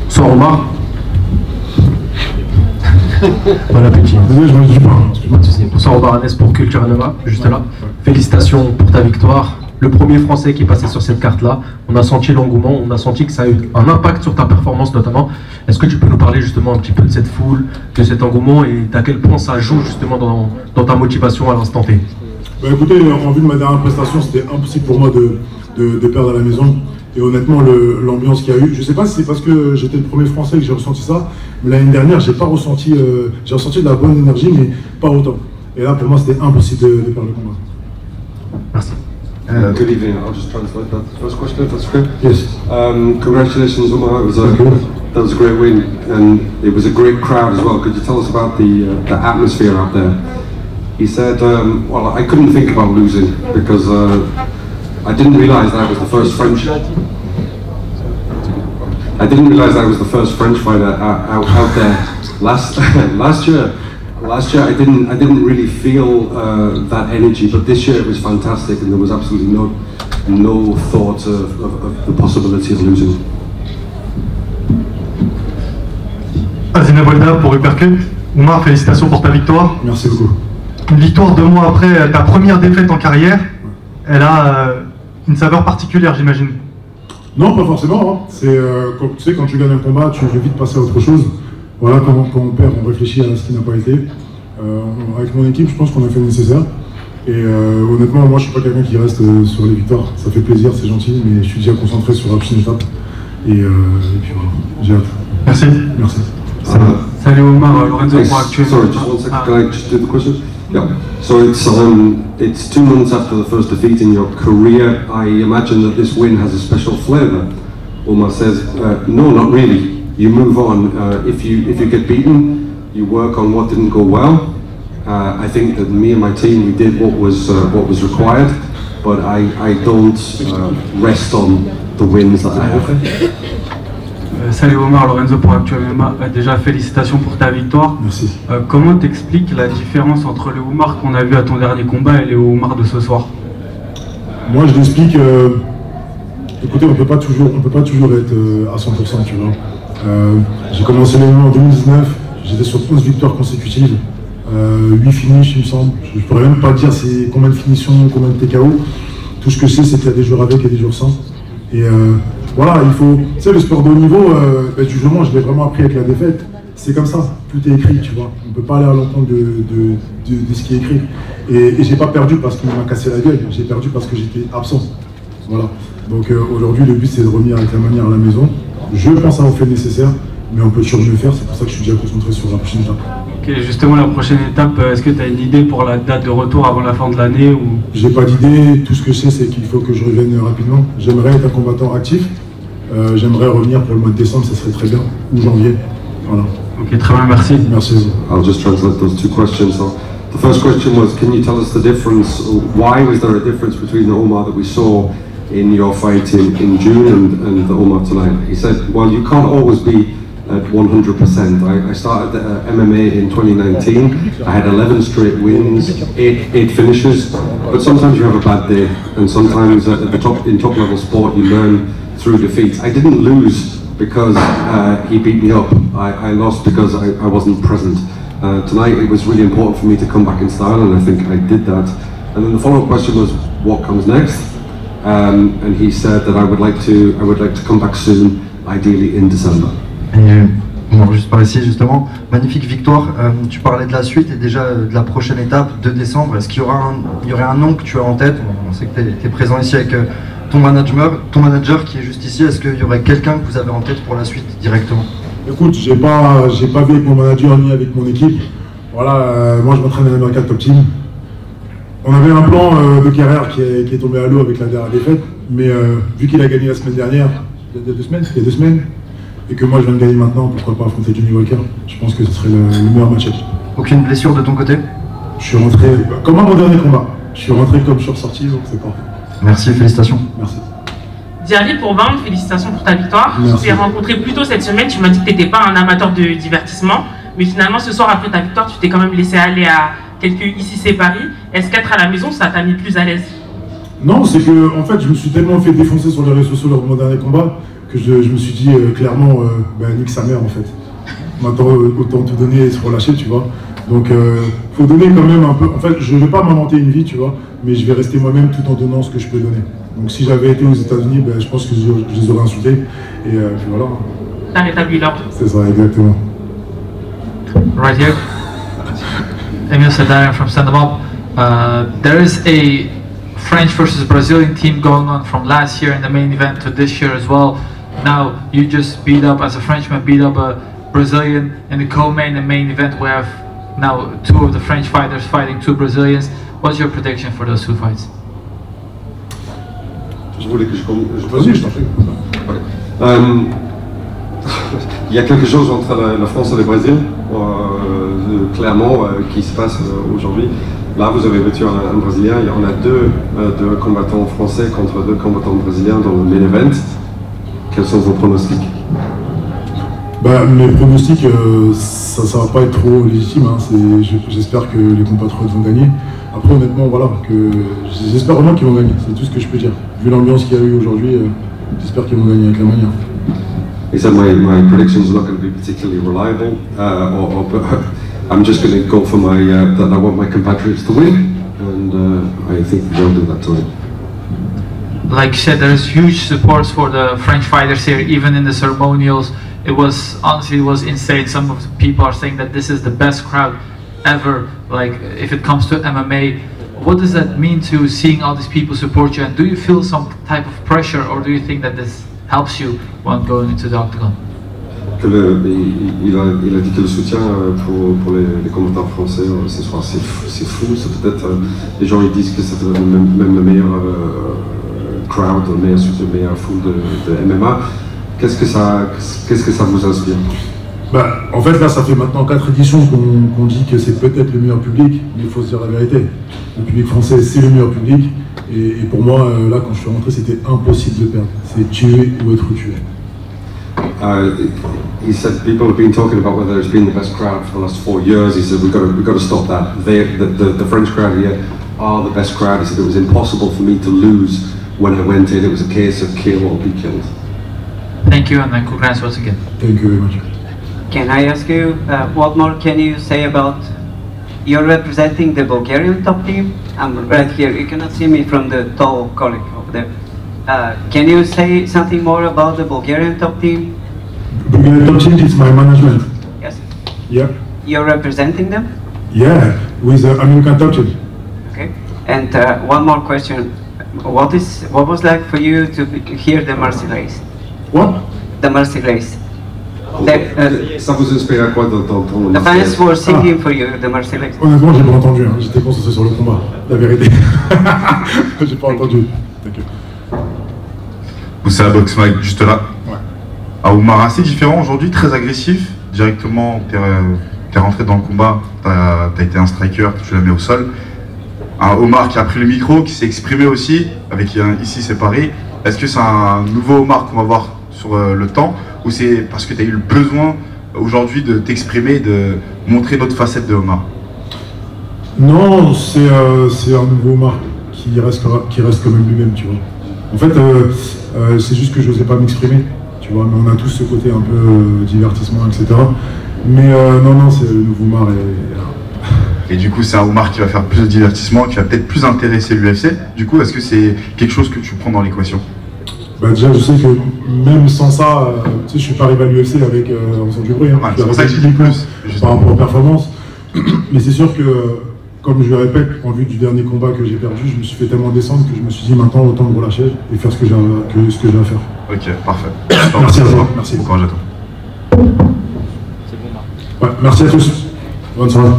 Bonsoir Omar. Bon appétit. Désolé, je mange du pain. Bonsoir Omar Hanès pour Culture Nova, juste là. Félicitations pour ta victoire. Le premier Français qui est passé sur cette carte-là. On a senti l'engouement, on a senti que ça a eu un impact sur ta performance notamment. Est-ce que tu peux nous parler justement un petit peu de cette foule, de cet engouement et d'à quel point ça joue justement dans ta motivation à l'instant T? Bah écoutez, en vue de ma dernière prestation, c'était impossible pour moi de perdre à la maison. Et honnêtement, l'ambiance qu'il y a eu, je ne sais pas si c'est parce que j'étais le premier Français que j'ai ressenti ça, mais l'année dernière, j'ai ressenti de la bonne énergie, mais pas autant. Et là, pour moi, c'était impossible de perdre le combat. Merci. Good evening. I'll just translate that first question if that's okay. Yes. Congratulations, Omar. That was a great win, and it was a great crowd as well. Could you tell us about the atmosphere out there? He said, well, I couldn't think about losing because I didn't realise that I was the first French. I didn't realise that I was the first French fighter out there last year. Last year I didn't really feel that energy, but this year it was fantastic, and there was absolutely no thought of the possibility of losing. Azina Bolda pour Uppercut. Omar, félicitations pour ta victoire. Merci beaucoup. Une victoire 2 mois après ta première défaite en carrière, elle a une saveur particulière, j'imagine. Non, pas forcément. Hein. C'est tu sais, quand tu gagnes un combat, tu veux vite passer à autre chose. Voilà, quand on perd, on réfléchit à ce qui n'a pas été. Avec mon équipe, je pense qu'on a fait le nécessaire. Et honnêtement, moi, je suis pas quelqu'un qui reste sur les victoires. Ça fait plaisir, c'est gentil, mais je suis déjà concentré sur la prochaine étape. Et puis voilà, j'ai hâte. Merci. Merci. Salut Omar, Lorenzo pour Actuel. Sorry, just one second. Can I just do the question? Yeah. So it's 2 months after the first defeat in your career. I imagine that this win has a special flavour. Omar says, no, not really. You move on. If you get beaten, you work on what didn't go well. I think that me and my team, we did what was required, but I don't rest on the wins that I have. Salut Omar, Lorenzo pour Actuel MMA. Déjà félicitations pour ta victoire. Merci. Comment t'expliques la différence entre le Omar qu'on a vu à ton dernier combat et le Omar de ce soir? Moi, je l'explique. Écoutez, on peut pas toujours être à 100%, tu vois. J'ai commencé le MMA en 2019. J'étais sur 11 victoires consécutives, 8 finishes, il me semble. Je pourrais même pas dire c'est combien de finitions, combien de TKO. Tout ce que je sais, c'est qu'il y a des jours avec et des jours sans. Et voilà, il faut. Tu sais, le sport de haut niveau, justement, je l'ai vraiment appris avec la défaite. C'est comme ça, tout est écrit, tu vois. On ne peut pas aller à l'encontre de ce qui est écrit. Et j'ai pas perdu parce qu'il m'a cassé la gueule, j'ai perdu parce que j'étais absent. Voilà. Donc aujourd'hui, le but, c'est de revenir avec la manière à la maison. Je pense avoir fait le nécessaire, mais on peut toujours mieux faire. C'est pour ça que je suis déjà concentré sur la prochaine étape. Ok, justement, la prochaine étape, est-ce que tu as une idée pour la date de retour avant la fin de l'année ou... J'ai pas d'idée. Tout ce que je sais, c'est qu'il faut que je revienne rapidement. J'aimerais être un combattant actif. J'aimerais revenir pour le mois de décembre, ça serait très bien. Ou janvier. Voilà. Ok, très bien, merci. Merci. I'll just translate those 2 questions. So, the first question was, can you tell us the difference? Why was there a difference between the Omar that we saw in your fight in June and the Omar tonight? He said, well, you can't always be at 100%. I started MMA in 2019. I had 11 straight wins, 8 finishes, but sometimes you have a bad day, and sometimes in top level sport you learn through defeat. I didn't lose because he beat me up. I lost because I wasn't present. Tonight it was really important for me to come back in style, and I think I did that. And then the follow-up question was, what comes next? And he said that I would like to come back soon, ideally in December. Et bon, juste par ici justement, magnifique victoire. Tu parlais de la suite et déjà de la prochaine étape de décembre. Est-ce qu'il y aurait un nom que tu as en tête? On sait que tu es présent ici avec ton manager qui est juste ici. Est-ce qu'il y aurait quelqu'un que vous avez en tête pour la suite directement? Écoute, j'ai pas vu avec mon manager ni avec mon équipe. Voilà, moi je m'entraîne à l'American Top Team. On avait un plan de carrière qui est tombé à l'eau avec la dernière défaite, mais vu qu'il a gagné la semaine dernière, il y a 2 semaines, et que moi je viens de gagner maintenant, pourquoi pas affronter Johnny Walker? Je pense que ce serait le meilleur match-up. Aucune blessure de ton côté? Je suis rentré, comme à mon dernier combat, je suis rentré comme je suis ressorti, donc c'est parfait. Merci, félicitations. Merci. Diary, pour Bound, félicitations pour ta victoire. Merci. Je t'ai rencontré plus tôt cette semaine, tu m'as dit que tu n'étais pas un amateur de divertissement, mais finalement ce soir après ta victoire, tu t'es quand même laissé aller à quelques Ici c'est Paris. Est-ce qu'être à la maison, ça t'a mis plus à l'aise? Non, c'est que en fait, je me suis tellement fait défoncer sur les réseaux sociaux lors de mon dernier combat que je me suis dit clairement, nique sa mère en fait. Maintenant, autant te donner et se relâcher, tu vois. Donc, faut donner quand même un peu. En fait, je ne vais pas m'inventer une vie, tu vois, mais je vais rester moi-même tout en donnant ce que je peux donner. Donc, si j'avais été aux États-Unis, je pense que je les aurais insultés. Et puis voilà. T'as rétabli l'ordre. C'est ça, exactement. Right here. Emil Sadarian from Stand 'Em Up. There is a French versus Brazilian team going on from last year in the main event to this year as well. Now, you just beat up, as a Frenchman, beat up a Brazilian in the co-main and main event. We have now two of the French fighters fighting two Brazilians. What's your prediction for those two fights? Je voulais que je Vas-y, je t'en prie. Il y a quelque chose entre la France et le Brésil, clairement, qui se passe aujourd'hui. Là, vous avez battu un Brésilien, il y en a deux combattants français contre deux combattants brésiliens dans le main event. Quels sont vos pronostics? Mes pronostics, ça va pas être trop légitime. Hein. J'espère que les compatriotes vont gagner. Après, honnêtement, voilà, j'espère vraiment qu'ils vont gagner. C'est tout ce que je peux dire. Vu l'ambiance qu'il y a eu aujourd'hui, j'espère qu'ils vont gagner avec la manière. He said my predictions are not going to be particularly reliable, I'm just going to go for that I want my compatriots to win, and I think they'll do that tonight. Like you said, there's huge support for the French fighters here, even in the ceremonials. It was insane. Some of the people are saying that this is the best crowd ever. Like if it comes to MMA, what does that mean to seeing all these people support you? And do you feel some type of pressure, or do you think that this helps you when going into the octagon? Il a dit que le soutien pour les combattants français ce soir, c'est fou. C'est peut-être les gens ils disent que c'est même le meilleur crowd, le meilleur foule de MMA. Qu'est-ce que ça vous inspire? En fait, là, ça fait maintenant 4 éditions qu'on dit que c'est peut-être le meilleur public, mais il faut se dire la vérité. Le public français, c'est le meilleur public. Et pour moi, là, quand je suis rentré, c'était impossible de perdre. C'est tuer ou être tué. He said people have been talking about whether it's been the best crowd for the last 4 years. He said we've got to stop that. The French crowd here are the best crowd. He said it was impossible for me to lose when I went in. It was a case of kill or be killed. Thank you, and then congrats once again. Thank you very much. Can I ask you, what more can you say about you're representing the Bulgarian top team? I'm right here. You cannot see me from the tall colleague over there. Can you say something more about the Bulgarian top team? Bulgarian top team is my management. Yes. Yeah. You're representing them? Yeah, with the American top team. Okay. And one more question. What was like for you to hear the Marseillaise? What? The Marseillaise. Ça vous inspire à quoi d'entendre The fans were singing for you, the Marseillaise. Honnêtement, j'ai pas entendu. Hein. J'étais concentré sur le combat. La vérité. J'ai pas entendu. Thank you. C'est à Box Mag, juste là. Ouais. À Oumar, assez différent aujourd'hui, très agressif. Directement, t'es rentré dans le combat, t'as été un striker, tu l'as mis au sol. Un Omar qui a pris le micro, qui s'est exprimé aussi, avec Ici c'est Paris. Est-ce que c'est un nouveau Omar qu'on va voir sur le temps, ou c'est parce que tu as eu le besoin aujourd'hui de t'exprimer, de montrer notre facette de Omar? Non, c'est un nouveau Omar qui reste quand même lui-même, tu vois. En fait, c'est juste que je n'osais pas m'exprimer, tu vois, mais on a tous ce côté un peu divertissement, etc. Mais non, c'est le nouveau Omar. Et du coup, c'est un Omar qui va faire plus de divertissement, qui va peut-être plus intéresser l'UFC. Du coup, est-ce que c'est quelque chose que tu prends dans l'équation? Déjà, je sais que même sans ça, tu sais, je suis pas arrivé à l'UFC avec Ensemble du bruit. Hein. C'est pour ça que j'ai dit plus. Par rapport aux performances. Mais c'est sûr que, comme je le répète, en vue du dernier combat que j'ai perdu, je me suis fait tellement descendre que je me suis dit maintenant autant me relâcher et faire ce que j'ai à faire. Ok, parfait. Merci à toi. Merci. Bon courage à toi. Ouais, merci à tous. Bonne soirée.